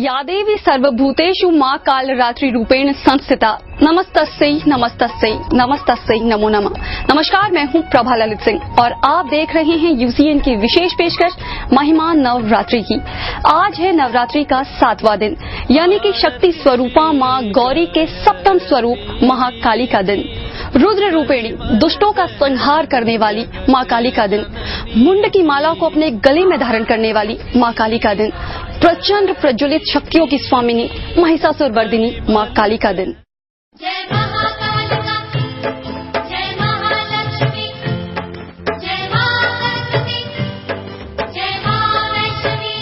या देवी सर्वभूतेषु मां कालरात्रि रूपेण संस्थिता नमस्तस्यै नमस्तस्यै नमस्तस्यै नमो नमः। नमस्कार, मैं हूं प्रभा ललित सिंह और आप देख रहे हैं यूसीएन की विशेष पेशकश महिमा नवरात्रि की। आज है नवरात्रि का 7वां दिन, यानी कि शक्ति स्वरूपा मां गौरी के सप्तम स्वरूप महाकाली का दिन। रुद्र रूपेणी दुष्टों का संहार करने वाली मां काली का दिन, मुंड की माला को अपने गले में धारण करने वाली मां काली का दिन, प्रचंड प्रज्वलित शक्तियों की स्वामिनी महिषासुर वर्धिनी मां काली का दिन। जय महाकालिका, जय महालक्ष्मी, जय महागणपति, जय महावैष्णवी।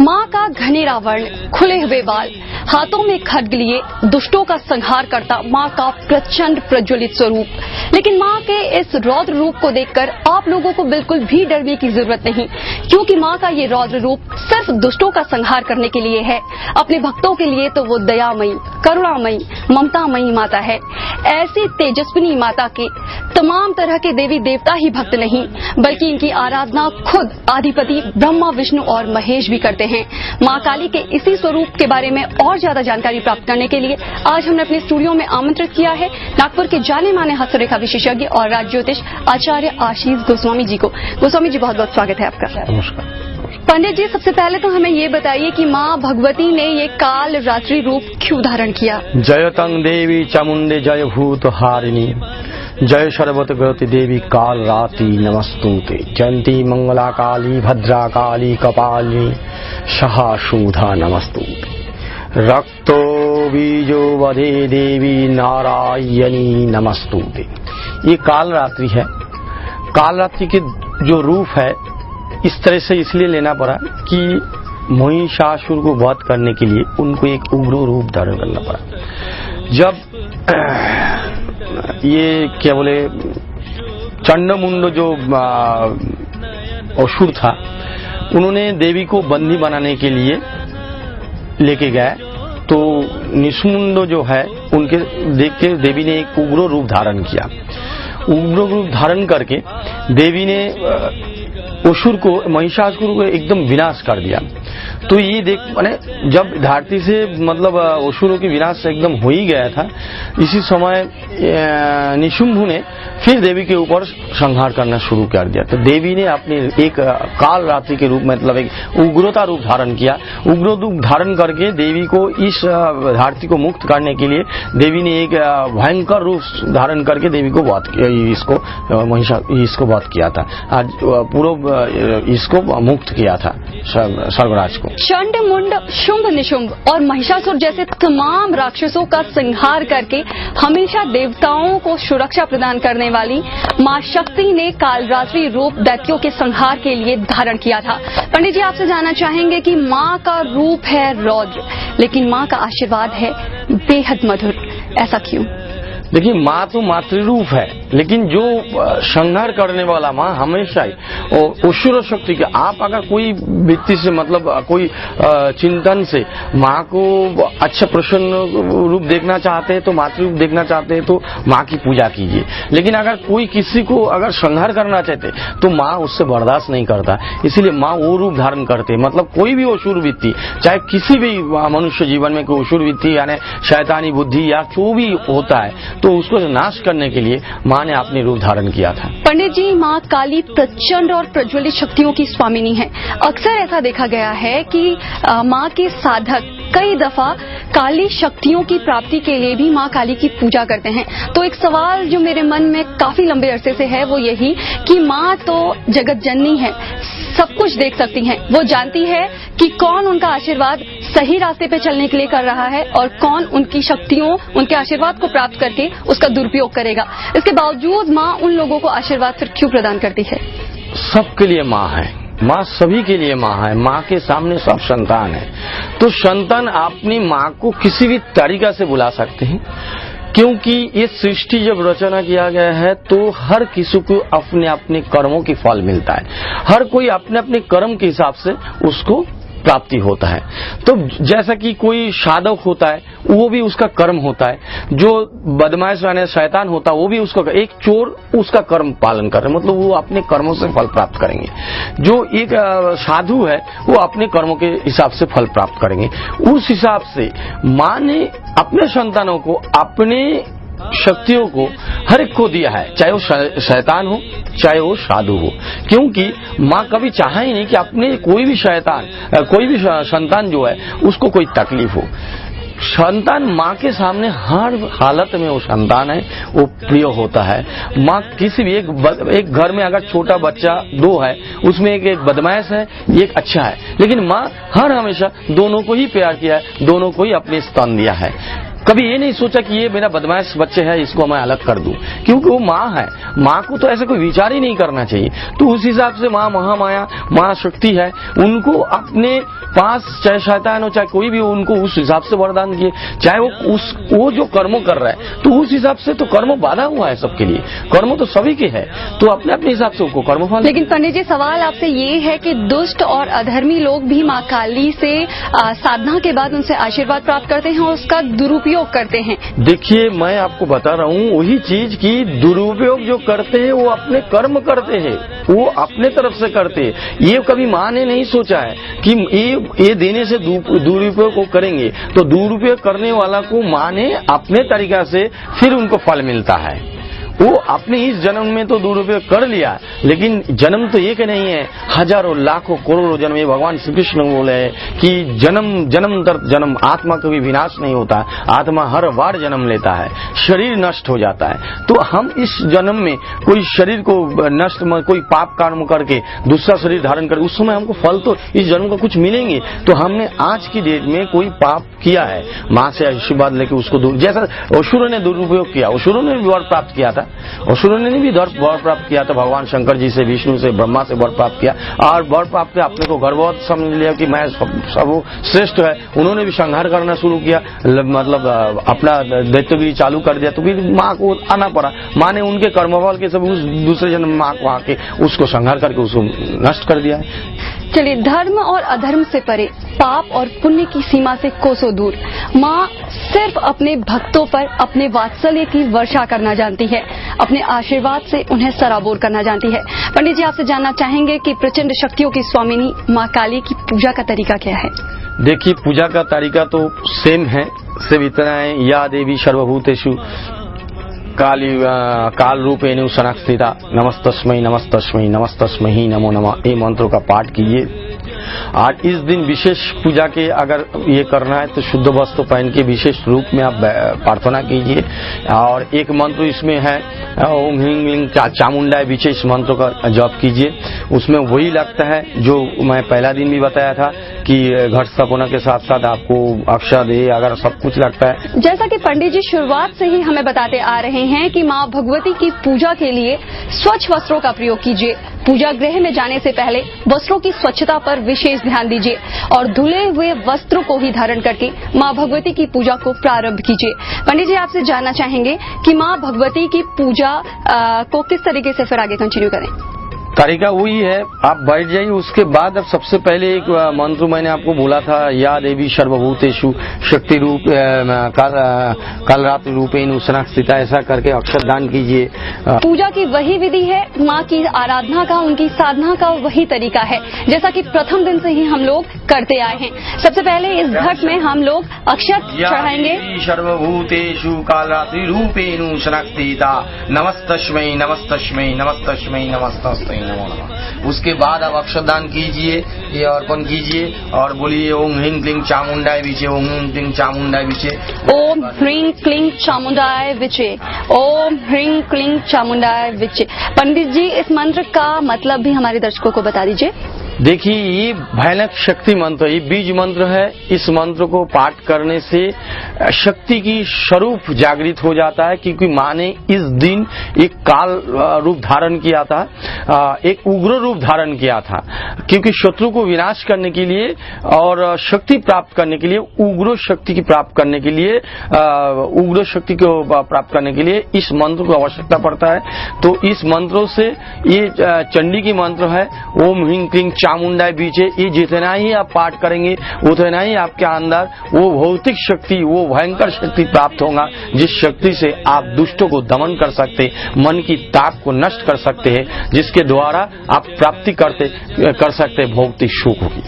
मां का घनेरा वर्ण, खुले हुए बाल, हाथों में खड्ग लिए दुष्टों का संहार करता मां का प्रचंड प्रज्वलित स्वरूप। लेकिन मां के इस रौद्र रूप को देखकर आप लोगों को बिल्कुल भी डरने की जरूरत नहीं, क्योंकि मां का ये रौद्र रूप सिर्फ दुष्टों का संहार करने के लिए है। अपने भक्तों के लिए तो वो दयामयी, करुणामयी, ममतामयी माता है। ऐसी तेजस्विनी माता के तमाम तरह के देवी देवता ही भक्त नहीं, बल्कि इनकी आराधना खुद आधिपति ब्रह्मा, विष्णु और महेश भी करते हैं। मां काली के इसी स्वरूप के बारे में और ज्यादा जानकारी प्राप्त करने के लिए आज हमने अपने स्टूडियो में आमंत्रित किया है नागपुर के जाने माने हस्तरेखा विशेषज्ञ और राज ज्योतिष आचार्य आशीष गोस्वामी जी को। गोस्वामी जी, बहुत बहुत स्वागत है आपका। नमस्कार पंडित जी, सबसे पहले तो हमें ये बताइए कि मां भगवती ने ये काल रात्रि रूप क्यों धारण किया। जयतं देवी चामुंडे जय भूत हारिणी, जय सर्वत गति देवी काल रात्रि नमस्तुते। जयंती मंगला काली भद्रा काली कपालिनी सहाशूधा नमस्तुते। रक्तो बीजो वधे देवी नारायणी नमस्तुते। ये काल रात्रि है। काल रात्रि के जो रूप है इस तरह से इसलिए लेना पड़ा कि महिषासुर को वध करने के लिए उनको एक उग्र रूप धारण करना पड़ा। जब ये क्या बोले चंडमुंड जो असुर था, उन्होंने देवी को बंदी बनाने के लिए लेके गए, तो निशुमुंड जो है उनके देख के देवी ने एक उग्र रूप धारण किया। उग्र रूप धारण करके देवी ने असुर को, महिषासुर को एकदम विनाश कर दिया। तो ये देख माने जब धरती से मतलब असुरों की विनाश एकदम हो ही गया था, इसी समय निशुंभ ने फिर देवी के ऊपर संहार करना शुरू कर दिया। तो देवी ने अपने एक काल रात्रि के रूप में मतलब एक उग्रता रूप धारण किया। उग्र रूप धारण करके देवी को इस धरती को मुक्त करने के लिए देवी ने एक भयंकर रूप धारण करके देवी को वध किया, इसको वध किया था। आज पूरा इसको मुक्त किया था सर्वराज को। चंड मुंड, शुंभ निशुंभ और महिषासुर जैसे तमाम राक्षसों का संहार करके हमेशा देवताओं को सुरक्षा प्रदान करने वाली मां शक्ति ने कालरात्रि रूप दैत्यों के संहार के लिए धारण किया था। पंडित जी, आपसे जानना चाहेंगे कि मां का रूप है रौद्र, लेकिन मां का आशीर्वाद है बेहद मधुर, ऐसा क्यों? देखिए, माँ तो मातृरूप है, लेकिन जो संहार करने वाला माँ हमेशा ही असुर शक्ति के, आप अगर कोई व्यक्ति से मतलब कोई चिंतन से माँ को अच्छा प्रसन्न रूप देखना चाहते हैं, तो मातृरूप देखना चाहते हैं, तो माँ की पूजा कीजिए। लेकिन अगर कोई किसी को अगर संहार करना चाहते तो माँ उससे बर्दाश्त नहीं करता, इसीलिए माँ वो रूप धारण करते। मतलब कोई भी असुर वृत्ति, चाहे किसी भी मनुष्य जीवन में कोई असुर वृत्ति यानी शैतानी बुद्धि या जो भी होता है, तो उसको नाश करने के लिए माँ ने अपने रूप धारण किया था। पंडित जी, माँ काली प्रचंड और प्रज्वलित शक्तियों की स्वामिनी है। अक्सर ऐसा देखा गया है कि माँ के साधक कई दफा काली शक्तियों की प्राप्ति के लिए भी माँ काली की पूजा करते हैं। तो एक सवाल जो मेरे मन में काफी लंबे अरसे से है वो यही कि माँ तो जगत जननी है, सब कुछ देख सकती हैं, वो जानती है कि कौन उनका आशीर्वाद सही रास्ते पे चलने के लिए कर रहा है और कौन उनकी शक्तियों, उनके आशीर्वाद को प्राप्त करके उसका दुरुपयोग करेगा। इसके बावजूद माँ उन लोगों को आशीर्वाद फिर क्यों प्रदान करती है? सबके लिए माँ है, माँ सभी के लिए माँ है। माँ के सामने सब संतान है, तो संतान अपनी माँ को किसी भी तरीका से बुला सकते हैं। क्योंकि ये सृष्टि जब रचना किया गया है तो हर किसी को अपने अपने कर्मों की फल मिलता है। हर कोई अपने अपने कर्म के हिसाब से उसको प्राप्ति होता है। तो जैसा कि कोई साधक होता है वो भी उसका कर्म होता है, जो बदमाश यानी शैतान होता है वो भी उसका, एक चोर उसका कर्म पालन कर रहे, मतलब वो अपने कर्मों से फल प्राप्त करेंगे। जो एक साधु है वो अपने कर्मों के हिसाब से फल प्राप्त करेंगे। उस हिसाब से माँ ने अपने संतानों को अपने शक्तियों को हर एक को दिया है, चाहे वो शैतान हो चाहे वो साधु हो, क्योंकि माँ कभी चाहा ही नहीं कि अपने कोई भी शैतान कोई भी संतान जो है उसको कोई तकलीफ हो। संतान माँ के सामने हर हालत में वो संतान है वो प्रिय होता है। माँ किसी भी एक घर में अगर छोटा बच्चा दो है उसमें एक बदमाश है एक अच्छा है, लेकिन माँ हर हमेशा दोनों को ही प्यार किया है, दोनों को ही अपने स्तन दिया है। कभी ये नहीं सोचा कि ये मेरा बदमाश बच्चे है इसको मैं अलग कर दूं, क्योंकि वो माँ है। माँ को तो ऐसा कोई विचार ही नहीं करना चाहिए। तो उस हिसाब से माँ महामाया माँ शक्ति है, उनको अपने पास चाहे शैतान हो चाहे कोई भी हो उनको उस हिसाब से वरदान दिए, चाहे वो जो कर्मों कर रहा है तो उस हिसाब से तो कर्म बाधा हुआ है सबके लिए, कर्म तो सभी के है, तो अपने अपने हिसाब से उनको कर्म फल। लेकिन पंडित जी सवाल आपसे ये है कि दुष्ट और अधर्मी लोग भी माँ काली से साधना के बाद उनसे आशीर्वाद प्राप्त करते हैं और उसका दुरुपयोग करते हैं। देखिए मैं आपको बता रहा हूँ वही चीज की दुरुपयोग जो करते हैं वो अपने कर्म करते हैं, वो अपने तरफ से करते हैं। ये कभी माँ ने नहीं सोचा है कि ये देने से दुरुपयोग को करेंगे, तो दुरुपयोग करने वाला को माँ ने अपने तरीका से फिर उनको फल मिलता है। वो अपने इस जन्म में तो दुरुपयोग कर लिया, लेकिन जन्म तो एक नहीं है, हजारों लाखों करोड़ों जन्म। ये भगवान श्री कृष्ण बोले कि जन्म दर जन्म आत्मा कभी विनाश नहीं होता, आत्मा हर बार जन्म लेता है, शरीर नष्ट हो जाता है। तो हम इस जन्म में कोई शरीर को नष्ट कोई पाप कर्म करके दूसरा शरीर धारण कर, उस समय हमको फल तो इस जन्म का कुछ मिलेंगे। तो हमने आज की डेट में कोई पाप किया है, माँ से आशीर्वाद लेके उसको जैसा असुरों ने दुरुपयोग किया, असुरों ने भी वर प्राप्त किया था, असुरों ने भी वर प्राप्त किया था, भगवान शंकर जी से विष्णु से ब्रह्मा से वर प्राप्त किया, और वर प्राप्त किया अपने को गर्ववत समझ लिया कि मैं सब श्रेष्ठ है। उन्होंने भी संहार करना शुरू किया, मतलब अपना दैत्यगिरी चालू कर दिया, तो फिर माँ को आना पड़ा। माँ ने उनके कर्मफल के सब उस दूसरे जन्म माँ को आके उसको संहार करके उसको नष्ट कर दिया है। चलिए, धर्म और अधर्म से परे, पाप और पुण्य की सीमा से कोसों दूर, माँ सिर्फ अपने भक्तों पर अपने वात्सल्य की वर्षा करना जानती है, अपने आशीर्वाद से उन्हें सराबोर करना जानती है। पंडित जी आपसे जानना चाहेंगे कि प्रचंड शक्तियों की स्वामिनी माँ काली की पूजा का तरीका क्या है? देखिए, पूजा का तरीका तो सेम है, सिर्फ इतना है, या देवी सर्वभूतेषु काल रूपेण सनस्थिता नमस्तस्मै नमस्तस्मै नमस्तस्मै नमो नमः, ये मंत्रों का पाठ कीजिए। आज इस दिन विशेष पूजा के अगर ये करना है तो शुद्ध वस्त्र पहन के विशेष रूप में आप प्रार्थना कीजिए। और एक मंत्र इसमें है ओम ह्रीं क्लीं चामुंडाय विचे, इस मंत्र का जप कीजिए। उसमें वही लगता है जो मैं पहला दिन भी बताया था कि घट स्थापना के साथ साथ आपको अक्षत अगर सब कुछ लगता है। जैसा कि पंडित जी शुरुआत से ही हमें बताते आ रहे हैं कि माँ भगवती की पूजा के लिए स्वच्छ वस्त्रों का प्रयोग कीजिए। पूजा गृह में जाने से पहले वस्त्रों की स्वच्छता पर विशेष ध्यान दीजिए और धुले हुए वस्त्रों को ही धारण करके माँ भगवती की पूजा को प्रारंभ कीजिए। पंडित जी आपसे जानना चाहेंगे कि माँ भगवती की पूजा को किस तरीके से फिर आगे कंटिन्यू करें? तरीका वही है, आप बैठ जाइए, उसके बाद अब सबसे पहले एक मंत्र मैंने आपको बोला था, या देवी सर्वभूतेषु शक्ति रूप काल रात्रि रूपेण सनस्थिता, ऐसा करके अक्षर दान कीजिए। पूजा की वही विधि है, माँ की आराधना का, उनकी साधना का वही तरीका है, जैसा कि प्रथम दिन से ही हम लोग करते आए हैं। सबसे पहले इस घट में हम लोग अक्षत चढ़ाएंगे। सर्वभूतेषु काल रात्रि रूपेण सनस्थिता नमस्तस्मै नमस्तस्मै नमस्तस्मै नमस्तस्मै नमो नमः। उसके बाद आप अक्षरदान कीजिए, ये अर्पण कीजिए और बोलिए ओम ह्रीं क्लीं चामुंडाय विचे, ओम ह्रीं क्लीं चामुंडाय विचे, ओम ह्रीं क्लीं चामुंडाय विचे, ओम ह्रीं क्लीं चामुंडाय विचे। पंडित जी इस मंत्र का मतलब भी हमारे दर्शकों को बता दीजिए। देखिए, ये भयानक शक्ति मंत्र, ये बीज मंत्र है। इस मंत्र को पाठ करने से शक्ति की स्वरूप जागृत हो जाता है, क्योंकि माँ ने इस दिन एक काल रूप धारण किया था, एक उग्र रूप धारण किया था, क्योंकि शत्रु को विनाश करने के लिए और शक्ति प्राप्त करने के लिए, उग्र शक्ति की प्राप्त करने के लिए, उग्र शक्ति को प्राप्त करने के लिए इस मंत्र को आवश्यकता पड़ता है। तो इस मंत्रों से, ये चंडी की मंत्र है, ओम ह्रीं क्लीं चामुंडाय बीजे, ये जितना ही आप पाठ करेंगे उतना ही आपके अंदर वो भौतिक शक्ति, वो भयंकर शक्ति प्राप्त होगा, जिस शक्ति से आप दुष्टों को दमन कर सकते, मन की ताक को नष्ट कर सकते हैं, जिसके द्वारा आप प्राप्ति कर सकते भौतिक सुख की।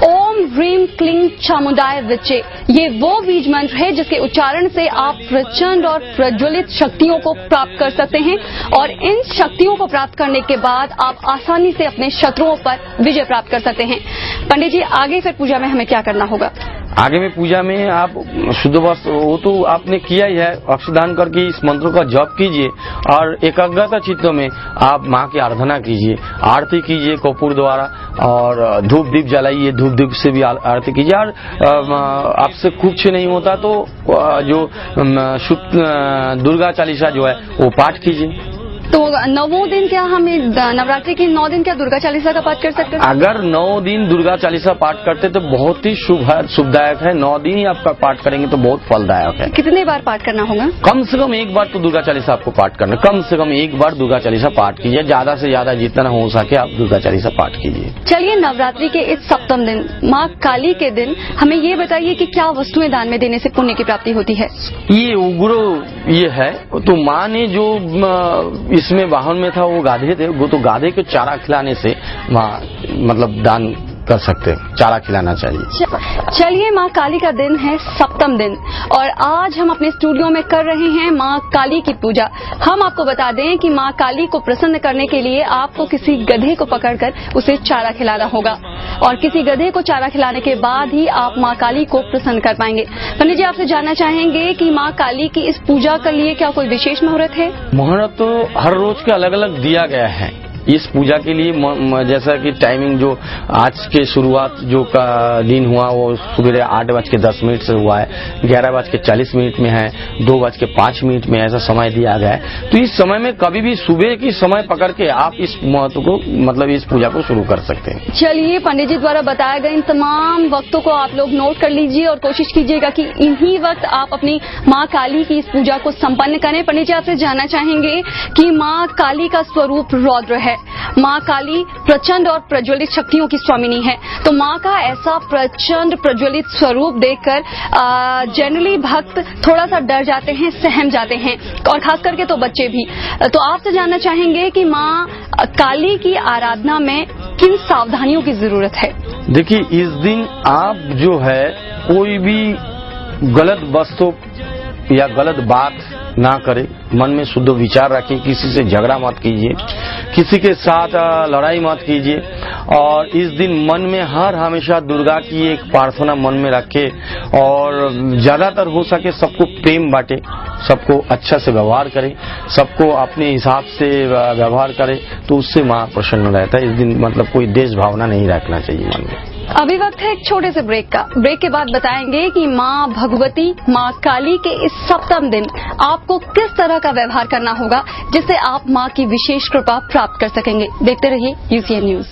ओम ह्रीं क्लीं चामुंडाय विचे, ये वो बीज मंत्र है जिसके उच्चारण से आप प्रचंड और प्रज्वलित शक्तियों को प्राप्त कर सकते हैं, और इन शक्तियों को प्राप्त करने के बाद आप आसानी से अपने शत्रुओं पर विजय प्राप्त कर सकते हैं। पंडित जी, आगे फिर पूजा में हमें क्या करना होगा? आगे में पूजा में आप शुद्ध वस्त्र, वो तो आपने किया ही है, अक्षदान करके इस मंत्रों का जप कीजिए और एकाग्रता चित्त में आप माँ की आराधना कीजिए, आरती कीजिए कपूर द्वारा, और धूप दीप जलाइए, धूप दीप से भी आरती कीजिए। और आपसे कुछ नहीं होता तो जो दुर्गा चालीसा जो है वो पाठ कीजिए। तो 9 दिन क्या हमें, नवरात्रि के 9 दिन क्या दुर्गा चालीसा का पाठ कर सकते हैं? अगर 9 दिन दुर्गा चालीसा पाठ करते तो बहुत ही शुभदायक है। 9 दिन ही आपका पाठ करेंगे तो बहुत फलदायक है। कितने बार पाठ करना होगा? कम से कम एक बार तो दुर्गा चालीसा आपको पाठ करना, कम से कम एक बार दुर्गा चालीसा पाठ कीजिए, ज्यादा से ज्यादा जितना हो सके आप दुर्गा चालीसा पाठ कीजिए। चलिए, नवरात्रि के इस सप्तम दिन, माँ काली के दिन, हमें ये बताइए कि क्या वस्तुएं दान में देने से पुण्य की प्राप्ति होती है? ये उग्र ये है, तो माँ ने जो इसमें वाहन में था वो गाधे थे, वो तो गाधे को चारा खिलाने से मतलब दान कर सकते हैं, चारा खिलाना चाहिए। चलिए, माँ काली का दिन है सप्तम दिन, और आज हम अपने स्टूडियो में कर रहे हैं माँ काली की पूजा। हम आपको बता दें कि माँ काली को प्रसन्न करने के लिए आपको किसी गधे को पकड़कर उसे चारा खिलाना होगा, और किसी गधे को चारा खिलाने के बाद ही आप माँ काली को प्रसन्न कर पाएंगे। पंडित जी, आपसे जानना चाहेंगे कि माँ काली की इस पूजा के लिए क्या कोई विशेष मुहूर्त है? मुहूर्त तो हर रोज के अलग अलग दिया गया है इस पूजा के लिए। जैसा कि टाइमिंग जो आज के शुरुआत जो का दिन हुआ वो सुबह 8:10 से हुआ है, 11:40 में है, 2:05 में ऐसा समय दिया गया है। तो इस समय में कभी भी सुबह की समय पकड़ के आप इस महत्व को, मतलब इस पूजा को शुरू कर सकते हैं। चलिए, पंडित जी द्वारा बताए गए इन तमाम वक्तों को आप लोग नोट कर लीजिए और कोशिश कीजिएगा कि इन्हीं वक्त आप अपनी माँ काली की इस पूजा को संपन्न करें। पंडित जी, आपसे जानना चाहेंगे कि माँ काली का स्वरूप रौद्र है। माँ काली प्रचंड और प्रज्वलित शक्तियों की स्वामिनी है, तो माँ का ऐसा प्रचंड प्रज्वलित स्वरूप देखकर जनरली भक्त थोड़ा सा डर जाते हैं, सहम जाते हैं, और खास करके तो बच्चे भी। तो आपसे जानना चाहेंगे कि माँ काली की आराधना में किन सावधानियों की जरूरत है? देखिए, इस दिन आप जो है कोई भी गलत वस्तु या गलत बात ना करे, मन में शुद्ध विचार रखें, किसी से झगड़ा मत कीजिए, किसी के साथ लड़ाई मत कीजिए, और इस दिन मन में हमेशा दुर्गा की एक प्रार्थना मन में रखे, और ज्यादातर हो सके सबको प्रेम बांटे, सबको अच्छा से व्यवहार करे, सबको अपने हिसाब से व्यवहार करे, तो उससे माँ प्रसन्न रहता है। इस दिन मतलब कोई देश भावना नहीं रखना चाहिए मन में। अभी वक्त है एक छोटे से ब्रेक का। ब्रेक के बाद बताएंगे कि माँ भगवती, माँ काली के इस सप्तम दिन आपको किस तरह का व्यवहार करना होगा जिससे आप माँ की विशेष कृपा प्राप्त कर सकेंगे। देखते रहिए UCN न्यूज।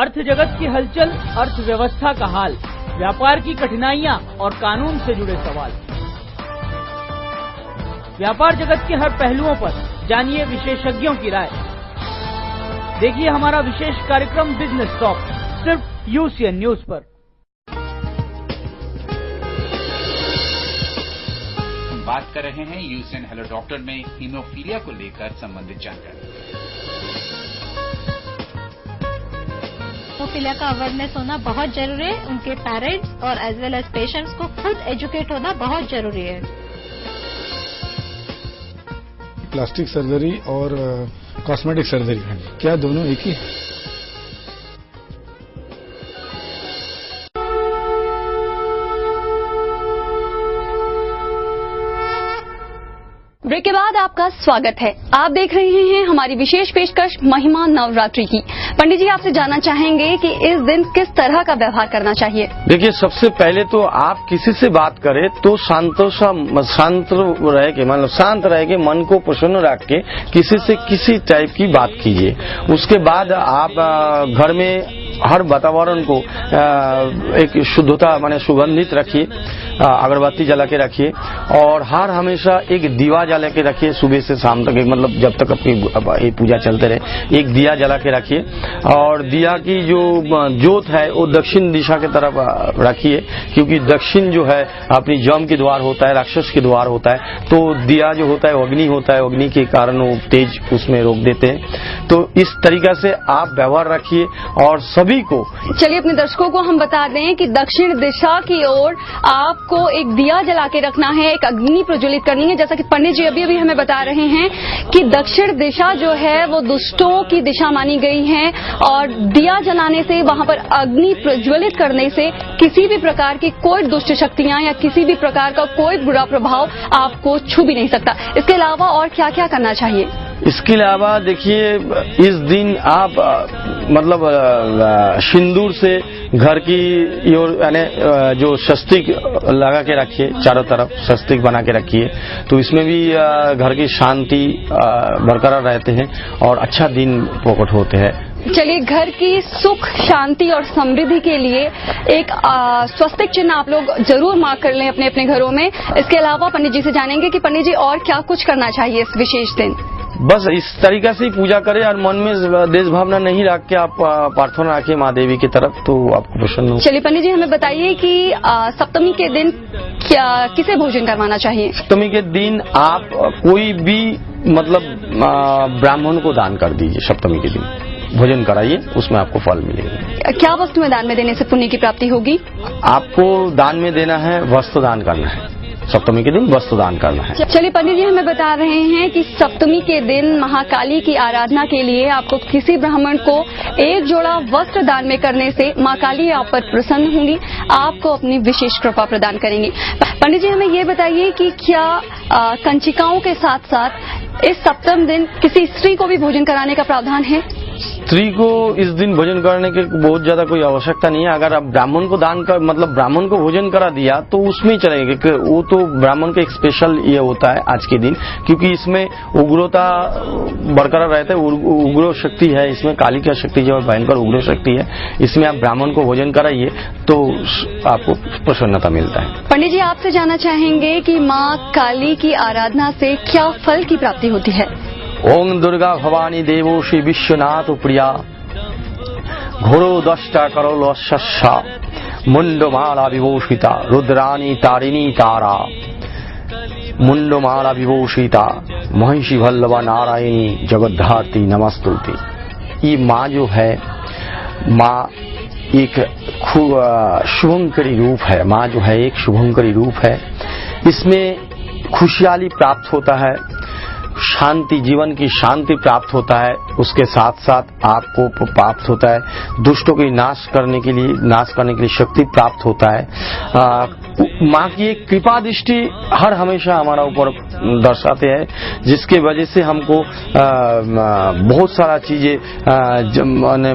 अर्थ जगत की हलचल, अर्थव्यवस्था का हाल, व्यापार की कठिनाइयां और कानून से जुड़े सवाल। व्यापार जगत के हर पहलुओं पर जानिए विशेषज्ञों की राय। देखिए हमारा विशेष कार्यक्रम बिजनेस टॉक, सिर्फ यूसीएन न्यूज पर। हम बात कर रहे हैं यूसीएन हेलो डॉक्टर में हीमोफीलिया को लेकर संबंधित जानकारी। हीमोफीलिया का अवेयरनेस होना बहुत जरूरी है। उनके पेरेंट्स और एज वेल एज पेशेंट्स को खुद एजुकेट होना बहुत जरूरी है। प्लास्टिक सर्जरी और कॉस्मेटिक सर्जरी क्या दोनों एक ही है? ब्रेक के बाद आपका स्वागत है। आप देख रहे हैं हमारी विशेष पेशकश महिमा नवरात्रि की। पंडित जी आपसे जानना चाहेंगे कि इस दिन किस तरह का व्यवहार करना चाहिए? देखिए, सबसे पहले तो आप किसी से बात करें तो शांत रह के, मतलब शांत रह के, मन को प्रसन्न रख के किसी से किसी टाइप की बात कीजिए। उसके बाद आप घर में हर वातावरण को एक शुद्धता माने सुगंधित रखिए, अगरबत्ती जला के रखिए और हर हमेशा एक दिवा जला के रखिए। सुबह से शाम तक, मतलब जब तक अपनी पूजा चलते रहे, एक दिया जला के रखिए और दिया की जो ज्योत है वो दक्षिण दिशा की तरफ रखिए, क्योंकि दक्षिण जो है अपनी जम के द्वार होता है, राक्षस के द्वार होता है। तो दिया जो होता है अग्नि होता है, अग्नि के कारण वो तेज उसमें रोक देते हैं। तो इस तरीका से आप व्यवहार रखिए और सभी को। चलिए अपने दर्शकों को हम बता दें कि दक्षिण दिशा की ओर आपको एक दिया जला के रखना है, एक अग्नि प्रज्वलित करनी है। जैसा कि पंडित जी अभी हमें बता रहे हैं कि दक्षिण दिशा जो है वो दुष्टों की दिशा मानी गई है और दिया जलाने से, वहां पर अग्नि प्रज्वलित करने से किसी भी प्रकार की कोई दुष्ट शक्तियां या किसी भी प्रकार का कोई बुरा प्रभाव आपको छू भी नहीं सकता। इसके अलावा और क्या क्या करना चाहिए? इसके अलावा देखिए, इस दिन आप मतलब सिंदूर से घर की यानी जो स्वस्तिक लगा के रखिए, चारों तरफ स्वस्तिक बना के रखिए, तो इसमें भी घर की शांति बरकरार रहते हैं और अच्छा दिन प्रकट होते हैं। चलिए, घर की सुख, शांति और समृद्धि के लिए एक स्वस्तिक चिन्ह आप लोग जरूर मार्क कर लें अपने अपने घरों में। इसके अलावा पंडित जी से जानेंगे कि पंडित जी और क्या कुछ करना चाहिए इस विशेष दिन? बस इस तरीका से ही पूजा करें और मन में देश भावना नहीं रख के आप प्रार्थना रखिए माँ देवी की तरफ, तो आपको प्रसन्न हो। चलिए पंडित जी हमें बताइए कि सप्तमी के दिन क्या किसे भोजन करवाना चाहिए? सप्तमी के दिन आप कोई भी मतलब ब्राह्मण को दान कर दीजिए। सप्तमी के दिन भोजन कराइए, उसमें आपको फल मिलेगा। क्या वस्तुएं दान में देने से पुण्य की प्राप्ति होगी? आपको दान में देना है, वस्त्र दान करना है। सप्तमी के दिन वस्त्र दान करना है। चलिए पंडित जी हमें बता रहे हैं कि सप्तमी के दिन महाकाली की आराधना के लिए आपको किसी ब्राह्मण को एक जोड़ा वस्त्र दान में करने से माँ काली आप पर प्रसन्न होंगी, आपको अपनी विशेष कृपा प्रदान करेंगी। पंडित जी हमें ये बताइए कि क्या कंचिकाओं के साथ साथ इस सप्तम दिन किसी स्त्री को भी भोजन कराने का प्रावधान है? स्त्री को इस दिन भोजन करने की बहुत ज्यादा कोई आवश्यकता नहीं है। अगर आप ब्राह्मण को दान कर, मतलब ब्राह्मण को भोजन करा दिया तो उसमें ही चलेगा, क्योंकि वो तो ब्राह्मण का एक स्पेशल ये होता है आज के दिन, क्योंकि इसमें उग्रता बरकरार रहता है। उग्र शक्ति है इसमें, काली का शक्ति जो भयंकर उग्र शक्ति है, इसमें आप ब्राह्मण को भोजन कराइए तो आपको प्रसन्नता मिलता है। पंडित जी आपसे जानना चाहेंगे कि माँ काली की आराधना से क्या फल की प्राप्ति होती है? ओम दुर्गा भवानी देवो श्री विश्वनाथ प्रिया घोरो दष्टा करो शस्सा मुंडमाला विभूषिता रुद्रानी तारिणी तारा मुंडमाला विभूषिता महिषी वल्लभा नारायणी जगद्धात्री नमस्तुते। ये माँ जो है, माँ एक शुभंकरी रूप है। माँ जो है एक शुभंकरी रूप है। इसमें खुशहाली प्राप्त होता है, शांति, जीवन की शांति प्राप्त होता है। उसके साथ साथ आपको प्राप्त होता है दुष्टों की नाश करने के लिए शक्ति प्राप्त होता है। माँ की एक कृपा दृष्टि हर हमेशा हमारा ऊपर दर्शाते हैं, जिसके वजह से हमको बहुत सारा चीजें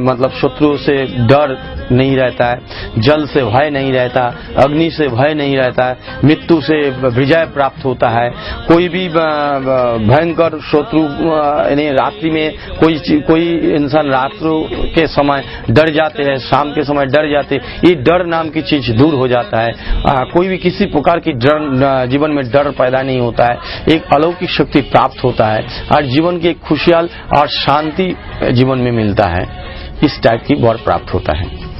मतलब शत्रुओं से डर नहीं रहता है, जल से भय नहीं रहता, अग्नि से भय नहीं रहता है, मृत्यु से विजय प्राप्त होता है। कोई भी भयंकर शत्रु यानी रात्रि में कोई इंसान रात्रि के समय डर जाते हैं, शाम के समय डर जाते, ये डर नाम की चीज दूर हो जाता है। कोई भी किसी प्रकार की डर जीवन में डर पैदा नहीं होता है, एक अलौकिक शक्ति प्राप्त होता है और जीवन की एक खुशहाल और शांति जीवन में मिलता है। इस टाइप की वर प्राप्त होता है।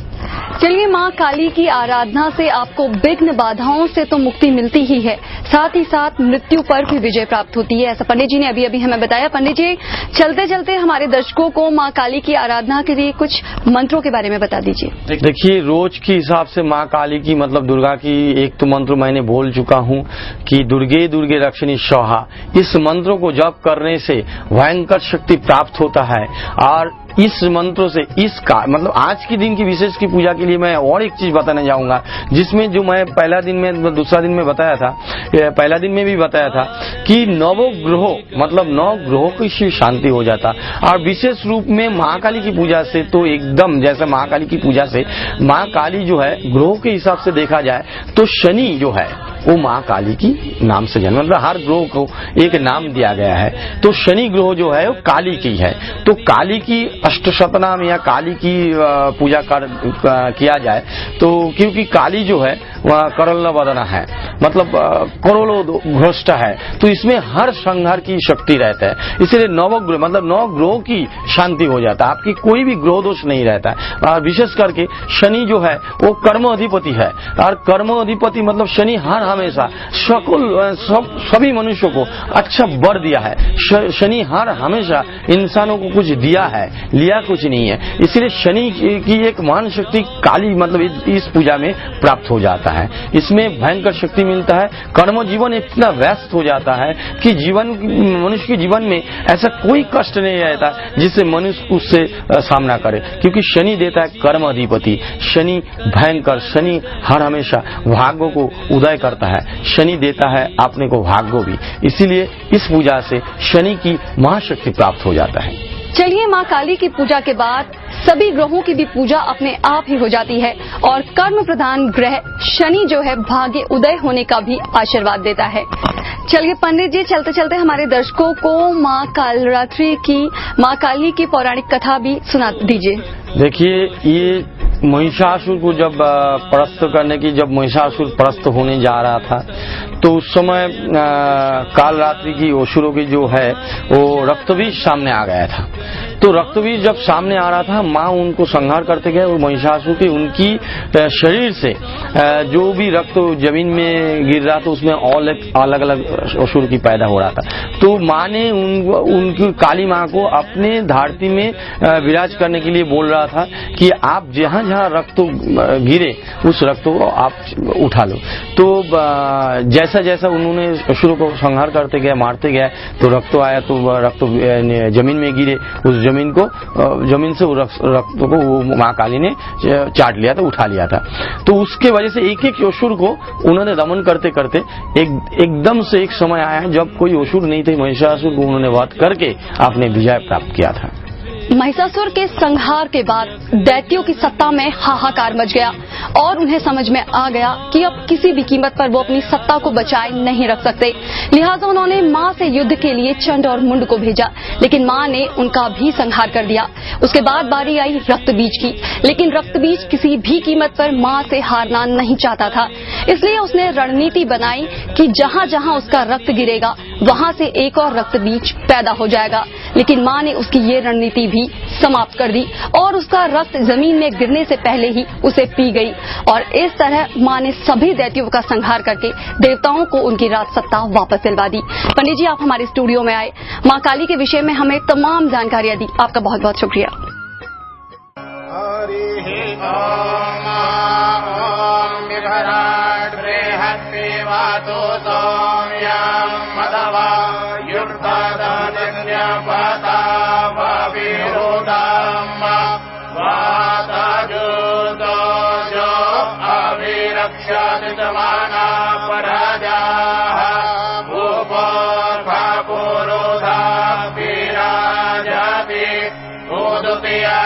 चलिए, माँ काली की आराधना से आपको विघ्न बाधाओं से तो मुक्ति मिलती ही है, साथ ही साथ मृत्यु पर भी विजय प्राप्त होती है, ऐसा पंडित जी ने अभी हमें बताया। पंडित जी, चलते चलते हमारे दर्शकों को माँ काली की आराधना के लिए कुछ मंत्रों के बारे में बता दीजिए। देखिए, रोज के हिसाब से माँ काली की मतलब दुर्गा की एक तो मंत्र मैंने बोल चुका हूँ कि दुर्गे दुर्गे रक्षिणी स्वाहा। इस मंत्रों को जप करने से भयंकर शक्ति प्राप्त होता है और इस मंत्रों से मतलब आज के दिन की विशेष की पूजा के लिए मैं और एक चीज बताने जाऊंगा, जिसमें जो मैं पहला दिन में दूसरा दिन में बताया था, पहला दिन में भी बताया था कि नवो ग्रहों मतलब 9 ग्रहों की शांति हो जाता। और विशेष रूप में महाकाली की पूजा से तो एकदम जैसे महाकाली की पूजा से माँ काली जो है ग्रहों के हिसाब से देखा जाए तो शनि जो है वो माँ काली की नाम से जन्म, मतलब हर ग्रह को एक नाम दिया गया है। तो शनि ग्रह जो है वो काली की है, तो काली की अष्टशतनाम या काली की पूजा किया जाए तो क्योंकि काली जो है वह करल वदना है, मतलब करोड़ों घोष्ट है, तो इसमें हर संहार की शक्ति रहता है। इसलिए नवग्रह मतलब 9 ग्रहों की शांति हो जाता है, आपकी कोई भी ग्रह दोष नहीं रहता है। और विशेष करके शनि जो है वो कर्म अधिपति है, और कर्म अधिपति मतलब शनि हर हमेशा सभी मनुष्यों को अच्छा वर दिया है। शनि हर हमेशा इंसानों को कुछ दिया है, लिया कुछ नहीं है। इसलिए शनि की एक महान शक्ति काली मतलब इस पूजा में प्राप्त हो जाता है। इसमें भयंकर शक्ति मिलता है। कर्म जीवन इतना व्यस्त हो जाता है कि मनुष्य के जीवन में ऐसा कोई कष्ट नहीं रहता जिससे मनुष्य उससे सामना करे, क्योंकि शनि देता है कर्म अधिपति। शनि भयंकर, शनि हर हमेशा भाग्यों को उदय करता है, शनि देता है अपने को भाग्य भी। इसीलिए इस पूजा से शनि की महाशक्ति प्राप्त हो जाता है। चलिए, माँ काली की पूजा के बाद सभी ग्रहों की भी पूजा अपने आप ही हो जाती है और कर्म प्रधान ग्रह शनि जो है भाग्य उदय होने का भी आशीर्वाद देता है। चलिए पंडित जी, चलते चलते हमारे दर्शकों को माँ कालरात्रि की, माँ काली की पौराणिक कथा भी सुना दीजिए। देखिए, ये महिषासुर को जब परास्त करने की, जब महिषासुर परास्त होने जा रहा था तो उस समय कालरात्रि की असुरों की जो है वो रक्तबीज सामने आ गया था। तो रक्तबीज जब सामने आ रहा था, माँ उनको संहार करते गए और महिषासुर की उनकी शरीर से जो भी रक्त जमीन में गिर रहा था उसमें अलग अलग असुर की पैदा हो रहा था। तो माँ ने उनकी काली माँ को अपने धरती में विराज करने के लिए बोल रहा था कि आप जहाँ जहाँ रक्त गिरे उस रक्त को आप उठा लो। तो जैसा जैसा उन्होंने असुरों को संहार करते गए, मारते गए, तो रक्त आया, तो रक्त जमीन में गिरे, उस जमीन से रक्त को वो माँ काली ने चाट लिया था, उठा लिया था। तो उसके वजह से एक एक असुर को उन्होंने दमन करते करते एकदम से एक समय आया जब कोई असुर नहीं थे, महिषासुर को उन्होंने वध करके आपने विजय प्राप्त किया था। महिषासुर के संहार के बाद दैत्यों की सत्ता में हाहाकार मच गया और उन्हें समझ में आ गया कि अब किसी भी कीमत पर वो अपनी सत्ता को बचाए नहीं रख सकते। लिहाजा उन्होंने माँ से युद्ध के लिए चंड और मुंड को भेजा, लेकिन माँ ने उनका भी संहार कर दिया। उसके बाद बारी आई रक्तबीज की, लेकिन रक्तबीज किसी भी कीमत पर माँ से हारना नहीं चाहता था। इसलिए उसने रणनीति बनाई कि जहाँ जहाँ उसका रक्त गिरेगा वहाँ से एक और रक्तबीज पैदा हो जाएगा। लेकिन माँ ने उसकी ये रणनीति भी समाप्त कर दी और उसका रक्त जमीन में गिरने से पहले ही उसे पी गई। और इस तरह माँ ने सभी दैत्यों का संहार करके देवताओं को उनकी राज सत्ता वापस दिलवा दी। पंडित जी, आप हमारे स्टूडियो में आए, माँ काली के विषय में हमें तमाम जानकारियां दी, आपका बहुत बहुत शुक्रिया। Yeah.